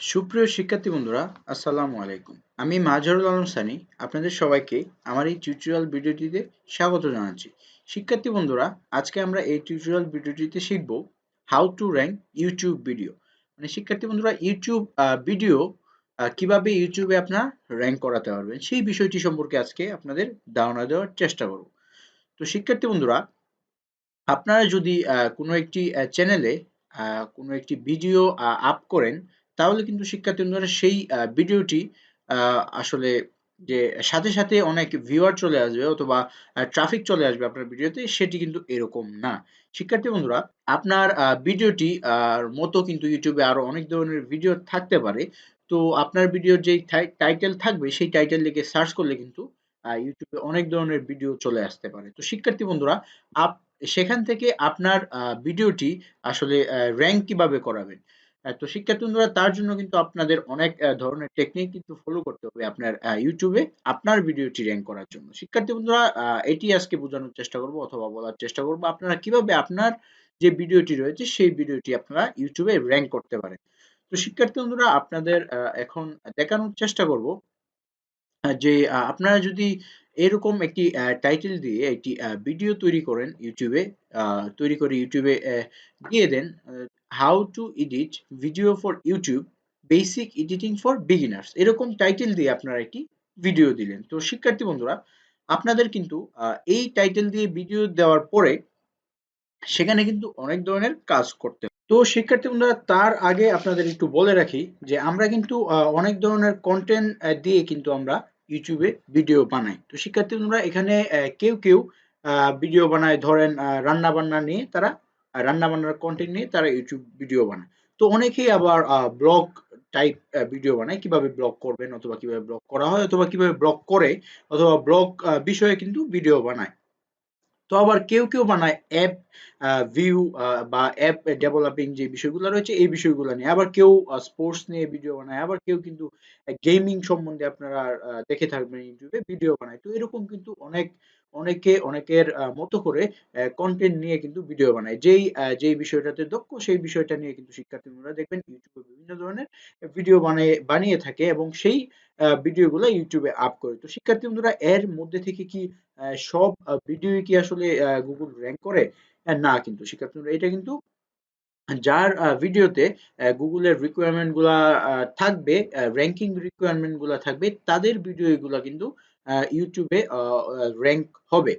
সুপ্রিয় শিক্ষার্থী বন্ধুরা, আসসালামু আলাইকুম। আমি মাজহারুল আলম সানি আপনাদের সবাইকে আমার এই টিউটোরিয়াল ভিডিওটিতে স্বাগত জানাচ্ছি। শিক্ষার্থী বন্ধুরা, আজকে আমরা এই টিউটোরিয়াল ভিডিওটিতে শিখব how to rank YouTube video. মানে শিক্ষার্থী বন্ধুরা, ইউটিউব ভিডিও কিভাবে ইউটিউবে আপনার র্যাঙ্ক করাতে পারবেন সেই বিষয়টি সম্পর্কে আজকে আপনাদের ধারণা দেওয়ার চেষ্টা করব। তো শিক্ষার্থী বন্ধুরা, আপনারা যদি কোনো একটি চ্যানেলে কোনো একটি ভিডিও আপ করেন, তাহলে কিন্তু শিক্ষার্থী বন্ধুরা সেই ভিডিওটি আসলে যে সাথে, সাথে অনেক ভিউয়ার চলে আসবে অথবা ট্রাফিক চলে আসবে আপনার ভিডিওতে, সেটি কিন্তু এরকম না। শিক্ষার্থী বন্ধুরা, আপনার ভিডিওটি মতো কিন্তু YouTube এ আরো অনেক ধরনের ভিডিও থাকতে পারে। তো আপনার ভিডিওর যেই টাইটেল থাকবে, সেই টাইটেল লিখে সার্চ করলে কিন্তু YouTube এ অনেক ধরনের ভিডিও চলে আসতে পারে। তো শিক্ষার্থী বন্ধুরা, আপ সেখান থেকে আপনার ভিডিওটি আসলে র‍্যাংক কিভাবে করাবেন? তো শিক্ষার্থী বন্ধুরা, তার জন্য কিন্তু আপনাদের অনেক ধরনের টেকনিক কিন্তু ফলো করতে হবে আপনার YouTube এ আপনার ভিডিওটি র‍্যাংক করার জন্য। শিক্ষার্থী বন্ধুরা, এটি আজকে বোঝানোর চেষ্টা করব অথবা বলার চেষ্টা করব আপনারা কিভাবে আপনার যে ভিডিওটি রয়েছে সেই ভিডিওটি আপনারা YouTube এ র‍্যাংক করতে পারেন। তো শিক্ষার্থী বন্ধুরা, আপনাদের এখন দেখানোর চেষ্টা করব যে আপনারা যদি এরকম একটি টাইটেল দিয়ে একটি ভিডিও তৈরি করেন YouTube এ, তৈরি করে YouTube এ দিয়ে দেন, how to edit video for YouTube, basic editing for beginners, এরকম টাইটেল দিয়ে আপনারা একটি ভিডিও দিলেন। তো শিক্ষার্থী বন্ধুরা, আপনাদের কিন্তু এই টাইটেল দিয়ে ভিডিও দেওয়ার পরে সেখানে কিন্তু অনেক ধরনের কাজ করতে হয়। তো শিক্ষার্থী বন্ধুরা, তার আগে আপনাদের একটু বলে রাখি যে আমরা কিন্তু অনেক ধরনের কন্টেন্ট দিয়ে কিন্তু আমরা ইউটিউবে ভিডিও বানাই। তো শিক্ষার্থী বন্ধুরা, এখানে কেউ ভিডিও বানায়, ধরেন রান্না বান্না নিয়ে, তারা রান্না বান্নার কন্টেন্ট নিয়ে তারা ইউটিউব ভিডিও বানায়। তো অনেকেই আবার ব্লগ টাইপ ভিডিও বানায়, কিভাবে ব্লগ করবেন অথবা কিভাবে ব্লগ করা হয় অথবা কিভাবে ব্লগ করে অথবা ব্লগ বিষয়ে কিন্তু ভিডিও বানায়। তো আবার কেউ বানায় অ্যাপ ভিউ বা অ্যাপ ডেভেলপিং যে বিষয়গুলো রয়েছে এই বিষয়গুলো নিয়ে। আবার কেউ স্পোর্টস নিয়ে ভিডিও বানায়। আবার কেউ কিন্তু গেমিং সম্বন্ধে আপনারা দেখে থাকবেন ইউটিউবে ভিডিও বানায়। তো এরকম কিন্তু অনেকে অনেকের মতো করে কনটেন্ট নিয়ে কিন্তু ভিডিও বানায়। যেই বিষয়টাতে দক্ষ সেই বিষয়টা নিয়ে কিন্তু শিক্ষার্থীরা দেখবেন ইউটিউবে বিভিন্ন ধরনের ভিডিও বানিয়ে থাকে এবং সেই ভিডিওগুলো ইউটিউবে আপ করে। তো শিক্ষার্থী বন্ধুরা, এর মধ্যে থেকে কি সব ভিডিওই কি আসলে গুগল র‍্যাংক করে? না কিন্তু শিক্ষার্থী বন্ধুরা, এটা কিন্তু যার ভিডিওতে গুগলের রিকোয়ারমেন্ট গুলা থাকবে, র‍্যাংকিং রিকোয়ারমেন্ট গুলা থাকবে, তাদের ভিডিও এগুলা কিন্তু ইউটিউবে র‍্যাংক হবে।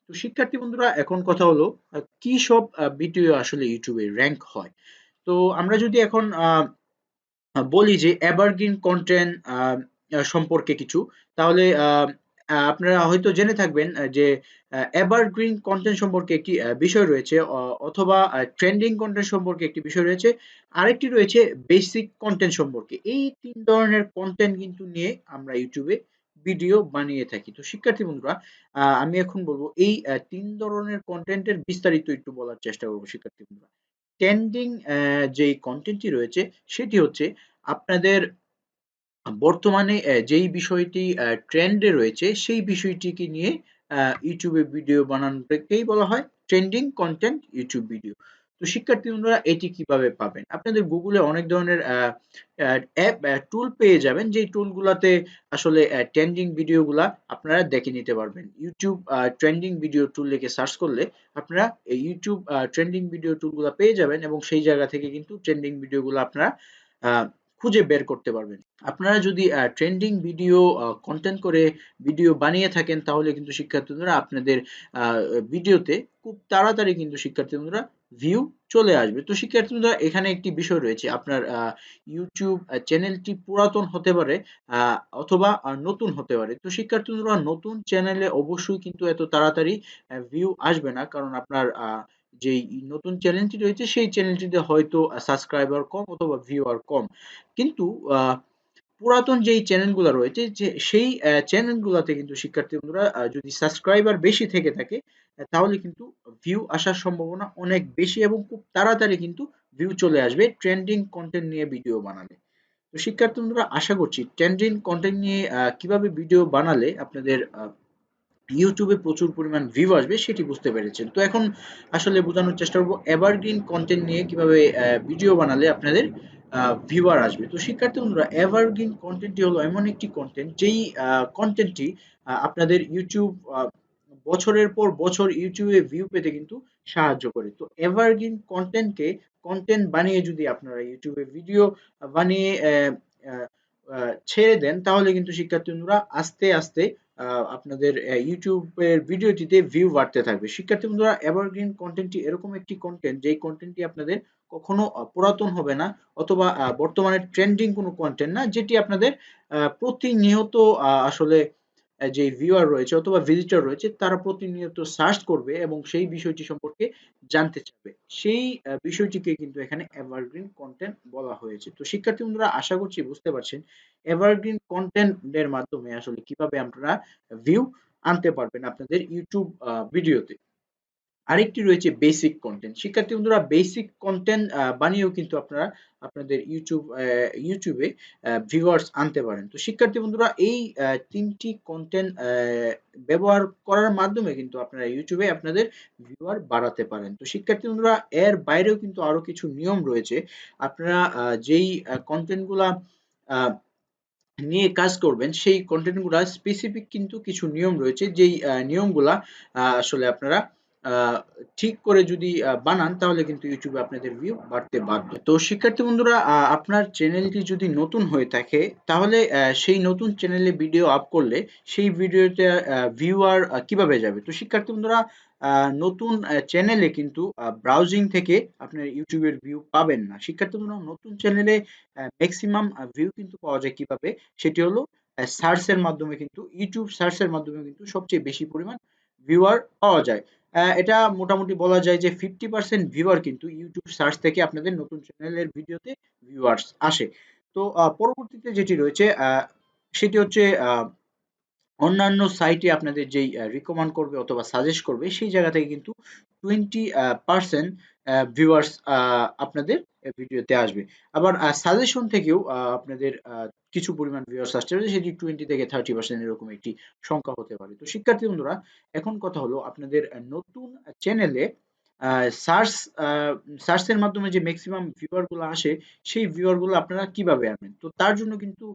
তো শিক্ষার্থী বন্ধুরা, এখন কথা হলো কি সব ভিডিও আসলে ইউটিউবে র‍্যাংক হয়। তো আমরা যদি এখন বলি যে এভারগ্রিন কনটেন্ট সম্পর্কে কিছু, তাহলে আপনারা হয়তো জেনে থাকবেন যে এভারগ্রিন কনটেন্ট সম্পর্কে একটি বিষয় রয়েছে, অথবা ট্রেন্ডিং কনটেন্ট সম্পর্কে একটি বিষয় রয়েছে, আরেকটি রয়েছে বেসিক কনটেন্ট সম্পর্কে। এই ৩ ধরনের কনটেন্ট কিন্তু নিয়ে আমরা ইউটিউবে ভিডিও বানিয়ে থাকি। তো শিক্ষার্থী বন্ধুরা, আমি এখন বলব এই ৩ ধরনের কনটেন্টের বিস্তারিত একটু বলার চেষ্টা করব শিক্ষার্থী বন্ধুরা। ট্রেন্ডিং যেই কনটেন্টটি রয়েছে সেটি হচ্ছে আপনাদের বর্তমানে যেই বিষয়টি ট্রেন্ডে রয়েছে সেই বিষয়টিকে নিয়ে YouTube এ ভিডিও বানানোটাকেই বলা হয় ট্রেন্ডিং কনটেন্ট ইউটিউব ভিডিও। তো শিক্ষার্থী বন্ধুরা, এটি কিভাবে পাবেন? আপনাদের Google এ অনেক ধরনের অ্যাপ টুল পেয়ে যাবেন, যেই টুলগুলাতে আসলে ট্রেন্ডিং ভিডিওগুলা আপনারা দেখে নিতে পারবেন। YouTube ট্রেন্ডিং ভিডিও টুল লিখে সার্চ করলে আপনারা এই YouTube ট্রেন্ডিং ভিডিও টুলগুলা পেয়ে যাবেন এবং সেই জায়গা থেকে কিন্তু ট্রেন্ডিং ভিডিওগুলো আপনারা আ খুঁজে বের করতে পারবেন। আপনারা যদি ট্রেন্ডিং ভিডিও কনটেন্ট করে ভিডিও বানিয়ে থাকেন, তাহলে কিন্তু শিক্ষার্থী বন্ধুরা আপনাদের আ ভিডিওতে খুব তাড়াতাড়ি কিন্তু শিক্ষার্থী বন্ধুরা ভিউ চলে আসবে। তো শিক্ষার্থী বন্ধুরা, এখানে একটি বিষয় রয়েছে, আপনার YouTube চ্যানেলটি পুরাতন হতে পারে অথবা নতুন হতে পারে। তো শিক্ষার্থী বন্ধুরা, নতুন চ্যানেলে অবশ্যই কিন্তু এত তাড়াতাড়ি ভিউ আসবে না। কারণ আপনার যেই নতুন চ্যানেলটি রয়েছে সেই চ্যানেলটিতে হয়তো সাবস্ক্রাইবার কম অথবা ভিউয়ার কম। কিন্তু আ পুরাতন যেই চ্যানেলগুলা রয়েছে সেই চ্যানেলগুলাতে কিন্তু শিক্ষার্থী বন্ধুরা যদি সাবস্ক্রাইবার বেশি থেকে থাকে, তাহলে কিন্তু ভিউ আসার সম্ভাবনা অনেক বেশি এবং খুব তাড়াতাড়ি কিন্তু ভিউ চলে আসবে ট্রেন্ডিং কনটেন্ট নিয়ে ভিডিও বানালে। তো শিক্ষার্থী বন্ধুরা, আশা করছি ট্রেন্ডিং কনটেন্ট নিয়ে কিভাবে ভিডিও বানালে আপনাদের YouTube এ প্রচুর পরিমাণ ভিউ আসবে সেটি বুঝতে পেরেছেন। তো এখন আসলে বোঝানোর চেষ্টা করব এভারগ্রিন কনটেন্ট নিয়ে কিভাবে ভিডিও বানালে আপনাদের ভিউয়ার আসবে। তো শিক্ষার্থী বন্ধুরা, এভারগ্রিন কনটেন্টটি হলো এমন একটি কনটেন্ট যেই কনটেন্টটি আপনাদের ইউটিউব বছরের পর বছর ইউটিউবে ভিউ পেতে কিন্তু সাহায্য করে। তো এভারগ্রিন কনটেন্ট বানিয়ে যদি আপনারা ইউটিউবে ভিডিও বানিয়ে ছেড়ে দেন, তাহলে কিন্তু শিক্ষার্থী বন্ধুরা আস্তে আস্তে আপনাদের ইউটিউবের ভিডিওটিতে ভিউ বাড়তে থাকবে। শিক্ষার্থী বন্ধুরা, এভারগ্রিন কনটেন্টটি এরকম একটি কনটেন্ট যেই কনটেন্টটি আপনাদের কখনো পুরাতন হবে না, অথবা বর্তমানে ট্রেন্ডিং কোনো কনটেন্ট না, যেটি আপনাদের প্রতিনিয়ত আসলে যে ভিউয়ার রয়েছে অথবা ভিজিটর রয়েছে তারা প্রতিনিয়ত সার্চ করবে এবং সেই বিষয়টি সম্পর্কে জানতে চাবে। সেই বিষয়টিকে কিন্তু এখানে এভারগ্রিন কনটেন্ট বলা হয়েছে। তো শিক্ষার্থী বন্ধুরা, আশা করছি বুঝতে পারছেন এভারগ্রিন কনটেন্টের মাধ্যমে আসলে কিভাবে আপনারা ভিউ আনতে পারবেন আপনাদের ইউটিউব ভিডিওতে। আরেকটি রয়েছে বেসিক কন্টেন্ট। শিক্ষার্থী বন্ধুরা, বেসিক কন্টেন্ট বানিয়েও কিন্তু আপনারা আপনাদের ইউটিউবে ভিউয়ার্স আনতে পারেন। তো শিক্ষার্থী বন্ধুরা, এই ৩ টি কন্টেন্ট ব্যবহার করার মাধ্যমে কিন্তু আপনারা ইউটিউবে আপনাদের ভিউয়ার বাড়াতে পারেন। তো শিক্ষার্থী বন্ধুরা, এর বাইরেও কিন্তু আরো কিছু নিয়ম রয়েছে। আপনারা যেই কনটেন্ট গুলা আ নিয়ে কাজ করবেন, সেই কন্টেন্ট গুলা স্পেসিফিক কিন্তু কিছু নিয়ম রয়েছে, যেই নিয়মগুলা আসলে আপনারা ঠিক করে যদি বানান, তাহলে কিন্তু ইউটিউবে আপনাদের ভিউ বাড়তে বাধ্য। তো শিক্ষার্থী বন্ধুরা, আপনার চ্যানেলটি যদি নতুন হয়ে থাকে, তাহলে সেই নতুন চ্যানেলে ভিডিও আপ করলে সেই ভিডিওতে ভিউয়ার কিভাবে যাবে? তো শিক্ষার্থী বন্ধুরা, নতুন চ্যানেলে কিন্তু ব্রাউজিং থেকে আপনার ইউটিউবের ভিউ পাবেন না। শিক্ষার্থী বন্ধুরা, নতুন চ্যানেলে ম্যাক্সিমাম ভিউ কিন্তু পাওয়া যায় কিভাবে? সেটি হলো সার্চের মাধ্যমে, কিন্তু ইউটিউব সার্চের মাধ্যমে কিন্তু সবচেয়ে বেশি পরিমাণ ভিউয়ার পাওয়া যায়। এটা মোটামুটি বলা যায় যে 50% ভিউয়ার কিন্তু ইউটিউব সার্চ থেকে আপনাদের নতুন চ্যানেলের ভিডিওতে ভিউয়ার্স আসে। তো পরবর্তীতে যেটি রয়েছে সেটি হচ্ছে অন্যান্য সাইটে আপনাদের যেই রিকমেন্ড করবে অথবা সাজেস্ট করবে, সেই জায়গা থেকে কিন্তু 20% ভিউয়ার্স আপনাদের ভিডিওতে আসবে। আবার সাজেশন থেকেও আপনাদের কিছু পরিমাণ ভিউয়ার্স আসতে পারে, সেটি 20 থেকে 30% এরকম একটি সংখ্যা হতে পারে। তো শিক্ষার্থী বন্ধুরা, এখন কথা হলো আপনাদের নতুন চ্যানেলে সার্চ সার্চের মাধ্যমে যে ম্যাক্সিমাম ভিউয়ার গুলো আসে, সেই ভিউয়ার গুলো আপনারা কিভাবে আনবেন? তো তার জন্য কিন্তু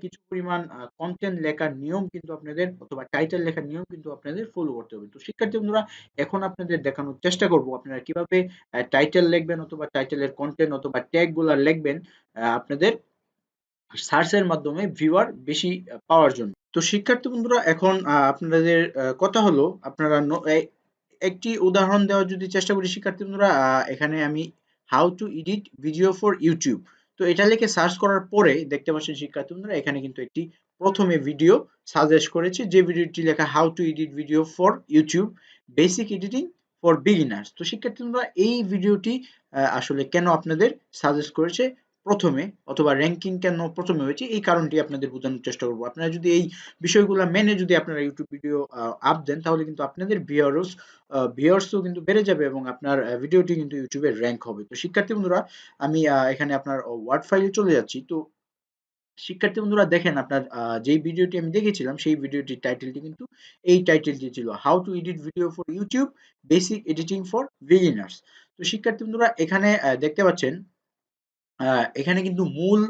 কিছু পরিমাণ কনটেন্ট লেখার নিয়ম কিন্তু আপনাদের, অথবা টাইটেল লেখার নিয়ম কিন্তু আপনাদের ফলো করতে হবে। তো শিক্ষার্থী বন্ধুরা, এখন আপনাদের দেখানোর চেষ্টা করব আপনারা কিভাবে টাইটেল লিখবেন, অথবা টাইটেলের কনটেন্ট অথবা ট্যাগ গুলা লিখবেন আপনাদের সার্চের মাধ্যমে ভিউয়ার বেশি পাওয়ার জন্য। তো শিক্ষার্থী বন্ধুরা, এখন আপনাদের কথা হলো আপনারা একটি উদাহরণ দেওয়ার যদি চেষ্টা করি শিক্ষার্থী বন্ধুরা, এখানে আমি how to edit video for YouTube, তো এটা লিখে সার্চ করার পরে দেখতে পাচ্ছেন শিক্ষার্থী বন্ধুরা, এখানে কিন্তু একটি প্রথমে ভিডিও সাজেস্ট করেছে, যে ভিডিওটি লেখা how to edit video for YouTube, basic editing for beginners. তো শিক্ষার্থী বন্ধুরা, এই ভিডিওটি আসলে কেন আপনাদের সাজেস্ট করেছে প্রথমে, অথবা র্যাঙ্কিং কেন প্রথমে হয়েছে, এই কারণটি আপনাদের বোঝানোর চেষ্টা করব। আপনারা যদি এই বিষয়গুলো মেনে যদি আপনারা ইউটিউব ভিডিও আপ দেন, তাহলে কিন্তু আপনাদের ভিউয়ার্সও কিন্তু বেড়ে যাবে এবং আপনার ভিডিওটি কিন্তু ইউটিউবে র‍্যাঙ্ক হবে। তো শিক্ষার্থী বন্ধুরা, আমি এখানে আপনার ওয়ার্ড ফাইলে চলে যাচ্ছি। তো শিক্ষার্থী বন্ধুরা, দেখেন আপনার যেই ভিডিওটি আমি দেখেছিলাম, সেই ভিডিওটির টাইটেলটি কিন্তু এই টাইটেলটি ছিল, how to edit video for YouTube, basic editing for beginners. তো শিক্ষার্থী বন্ধুরা, এখানে দেখতে পাচ্ছেন এখানে কিন্তু মূল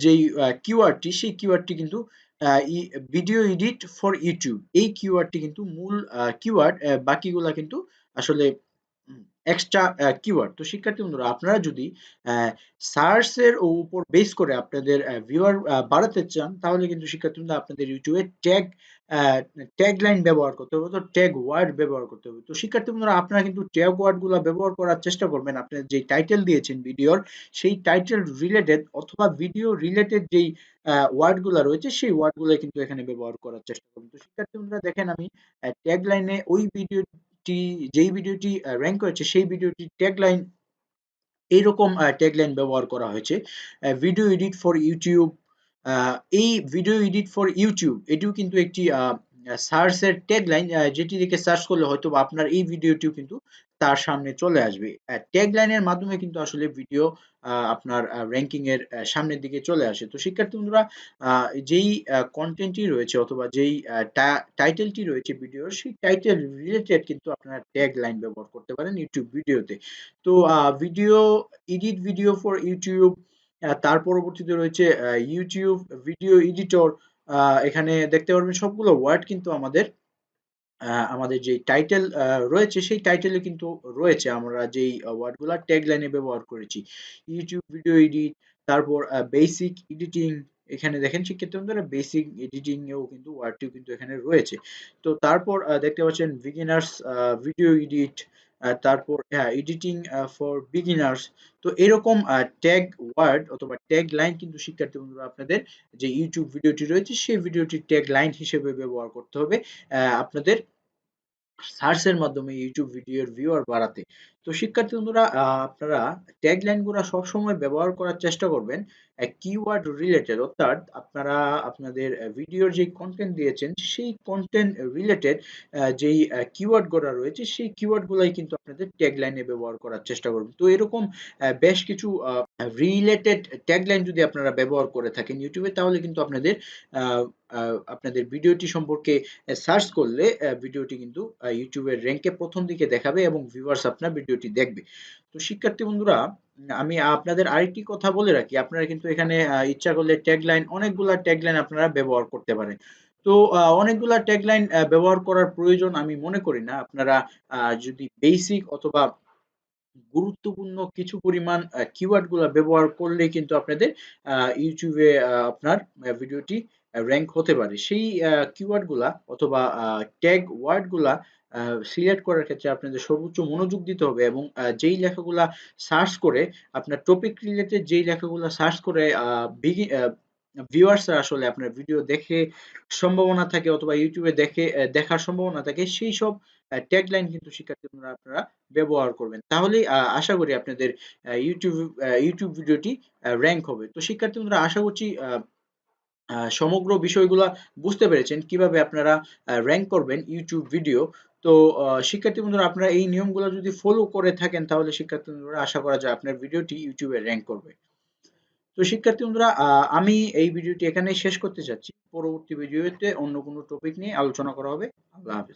যেই কিওয়ার্ডটি, সেই কিওয়ার্ডটি কিন্তু ভিডিও এডিট ফর ইউটিউব, এই কিওয়ার্ডটি কিন্তু মূল কিওয়ার্ড, বাকিগুলা কিন্তু আসলে এক্সট্রা কিওয়ার্ড। তো শিক্ষার্থী বন্ধুরা, আপনারা যদি সার্চ এর উপর বেস করে আপনাদের ভিউয়ার বাড়াতে চান, তাহলে কিন্তু শিক্ষার্থী বন্ধুরা আপনাদের ইউটিউবে ট্যাগ লাইন ব্যবহার করতে হবে, তো ট্যাগ ওয়ার্ড ব্যবহার করতে হবে। তো শিক্ষার্থী বন্ধুরা, আপনারা কিন্তু ট্যাগ ওয়ার্ড গুলা ব্যবহার করার চেষ্টা করবেন, আপনার যে টাইটেল দিয়েছেন ভিডিওর, সেই টাইটেল রিলেটেড অথবা ভিডিও রিলেটেড যেই ওয়ার্ড গুলা রয়েছে, সেই ওয়ার্ড গুলো কিন্তু এখানে ব্যবহার করার চেষ্টা করবেন। তো শিক্ষার্থী বন্ধুরা, দেখেন আমি ট্যাগ লাইনে ওই যেই ভিডিওটি র‍্যাঙ্ক হয়েছে, সেই ভিডিওটির ট্যাগলাইন এইরকম ট্যাগলাইন ব্যবহার করা হয়েছে, ভিডিও এডিট ফর ইউটিউব। এই ভিডিও এডিট ফর ইউটিউব এটিও কিন্তু একটি সার্চের ট্যাগলাইন, যেটি দেখে সার্চ করলে হয়তো বা আপনার এই ভিডিওটিও কিন্তু তার সামনে চলে আসবে। ট্যাগলাইনের মাধ্যমে কিন্তু আসলে ভিডিও আপনার র‍্যাঙ্কিং এর সামনের দিকে চলে আসে। তো শিক্ষার্থী বন্ধুরা, যেই কন্টেন্টটি রয়েছে অথবা যেই টাইটেলটি রয়েছে ভিডিওর, সেই টাইটেল রিলেটেড কিন্তু আপনারা ট্যাগলাইন ব্যবহার করতে পারেন ইউটিউব ভিডিওতে। তো video edit video for YouTube, তার পরবর্তীতে রয়েছে ইউটিউব ভিডিও এডিটর। এখানে দেখতে পারবেন সবগুলো ওয়ার্ড কিন্তু আমাদের যে টাইটেল রয়েছে সেই টাইটেলে কিন্তু রয়েছে আমরা যেই ওয়ার্ডগুলা ট্যাগলাইনে ব্যবহার করেছি। ইউটিউব ভিডিও এডিট, তারপর বেসিক এডিটিং, এখানে দেখেন শিক্ষার্থী বন্ধুরা বেসিক এডিটিং এও কিন্তু ওয়ার্ডটিও কিন্তু এখানে রয়েছে। তো তারপর দেখতে পাচ্ছেন বিগিনার্স ভিডিও এডিট, তারপর হ্যাঁ এডিটিং ফর বিগিনার্স। তো এরকম ট্যাগ ওয়ার্ড অথবা ট্যাগ লাইন কিন্তু শিক্ষার্থী বন্ধুরা আপনাদের যে ইউটিউব ভিডিওটি রয়েছে সেই ভিডিওটির ট্যাগ লাইন হিসেবে ব্যবহার করতে হবে আপনাদের সার্চের মাধ্যমে ইউটিউব ভিডিওর ভিউয়ার বাড়াতে। তো শিক্ষার্থী বন্ধুরা আপনারা ট্যাগলাইন গুলা সবসময় ব্যবহার করার চেষ্টা করবেন কিওয়ার্ড রিলেটেড, অর্থাৎ আপনারা আপনাদের ভিডিওর যে কন্টেন্ট দিয়েছেন সেই কন্টেন্ট রিলেটেড যেই কিওয়ার্ড গুলা রয়েছে সেই কিওয়ার্ড গুলাই কিন্তু আপনাদের ট্যাগলাইনে ব্যবহার করার চেষ্টা করবেন। তো এরকম বেশ কিছু রিলেটেড ট্যাগলাইন যদি আপনারা ব্যবহার করে থাকেন ইউটিউবে, তাহলে কিন্তু আপনাদের ভিডিওটি সম্পর্কে সার্চ করলে ভিডিওটি কিন্তু ইউটিউবের র্যাঙ্কে প্রথম দিকে দেখাবে এবং ভিউয়ার্স আপনার ভিডিওটি দেখবে। তো শিক্ষার্থী বন্ধুরা আমি আপনাদের আরেকটি কথা বলে রাখি, আপনারা কিন্তু এখানে ইচ্ছা করলে ট্যাগলাইন অনেকগুলা ট্যাগলাইন আপনারা ব্যবহার করতে পারেন। তো অনেকগুলা ট্যাগলাইন ব্যবহার করার প্রয়োজন আমি মনে করি না। আপনারা যদি বেসিক অথবা গুরুত্বপূর্ণ কিছু পরিমাণ কিওয়ার্ড গুলা ব্যবহার করলেই কিন্তু আপনাদের ইউটিউবে আপনার ভিডিওটি র‍্যাংক হতে পারে। সেই কিওয়ার্ড গুলা অথবা ট্যাগ ওয়ার্ড গুলা সিলেক্ট করার ক্ষেত্রে আপনাদের সর্বোচ্চ মনোযোগ দিতে হবে এবং যেই লেখাগুলা সার্চ করে আপনার টপিক রিলেটেড যেই লেখাগুলা সার্চ করে ভিউয়ার্সরা আসলে আপনার ভিডিও দেখে সম্ভাবনা থাকে অথবা ইউটিউবে দেখার সম্ভাবনা থাকে সেই সব ট্যাগলাইন কিন্তু শিক্ষার্থী বন্ধুরা আপনারা ব্যবহার করবেন। তাহলেই আশা করি আপনাদের ইউটিউব ভিডিওটি র‍্যাংক হবে। তো শিক্ষার্থী বন্ধুরা আশা করছি সমগ্র বিষয়গুলা বুঝতে পেরেছেন কিভাবে আপনারা র‍্যাংক করবেন ইউটিউব ভিডিও। তো শিক্ষার্থী বন্ধুরা আপনারা এই নিয়মগুলো যদি ফলো করে থাকেন তাহলে শিক্ষার্থী বন্ধুরা আশা করা যায় আপনার ভিডিওটি ইউটিউবে র‍্যাংক করবে। তো শিক্ষার্থী বন্ধুরা আমি এই ভিডিওটি এখানেই শেষ করতে চাচ্ছি। পরবর্তী ভিডিওতে অন্য কোনো টপিক নিয়ে আলোচনা করা হবে। আল্লাহ হাফেজ।